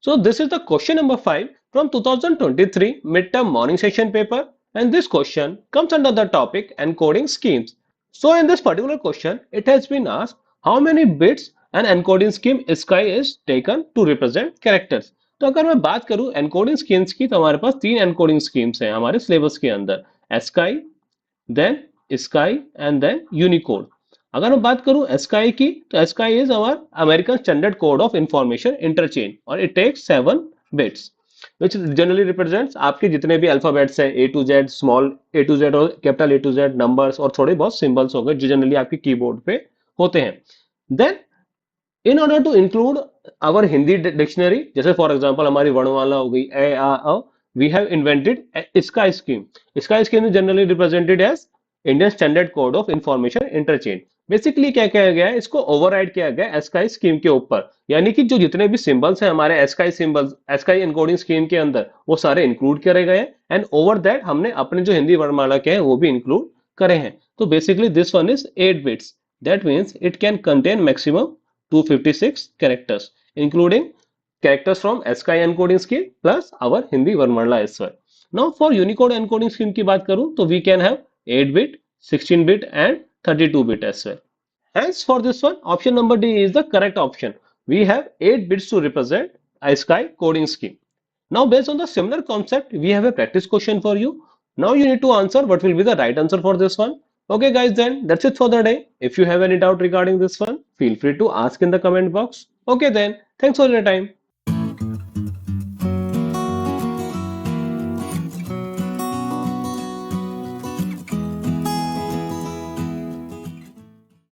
So this is the question number 5 from 2023 midterm morning session paper, and this question comes under the topic encoding schemes. So in this particular question, it has been asked how many bits an encoding scheme ISCII is taken to represent characters. तो अगर मैं बात करूं encoding schemes की, तो हमारे पास तीन encoding schemes हैं हमारे सिलेबस के अंदर, ASCII, then ISCII and then Unicode. अगर मैं बात करूं एस्काई की, तो ASCII is our American standard code of information interchange और it takes 7 bits which generally represents आपके जितने भी अल्फाबेट्स हैं, A to Z, small A to Z और capital A to Z numbers और थोड़े बहुत सिंबल्स हो गए जो जनरली आपके कीबोर्ड पे होते हैं। Then in order to include our Hindi dictionary, जैसे फॉर एग्जांपल हमारी वर्णमाला हो गई ए आ अ, वी हैव इन्वेंटेड इसका स्कीम। इसका scheme is generally represented as Indian standard code of information interchange. Basically क्या किया गया है, इसको ओवरराइड किया गया एस्काई स्कीम के ऊपर, यानी कि जो जितने भी सिंबल्स हैं हमारे ASCII symbols ASCII encoding scheme के अंदर, वो सारे इंक्लूड करे गए हैं एंड ओवर दैट हमने अपने जो हिंदी वर्णमाला के हैं वो भी इंक्लूड करे हैं। तो basically this one is 8 bits, that means it can contain maximum 256 characters, including characters from ASCII encoding scheme plus our Hindi Varnamala as well. Now for Unicode encoding scheme की बात करूं तो we can have 8 bit, 16 bit and 32 bit as well. Hence for this one, option number D is the correct option. We have 8 bits to represent ASCII coding scheme. Now based on the similar concept, we have a practice question for you. Now you need to answer what will be the right answer for this one. Okay guys, then that's it for the day. If you have any doubt regarding this one, feel free to ask in the comment box. Okay then, thanks for your time.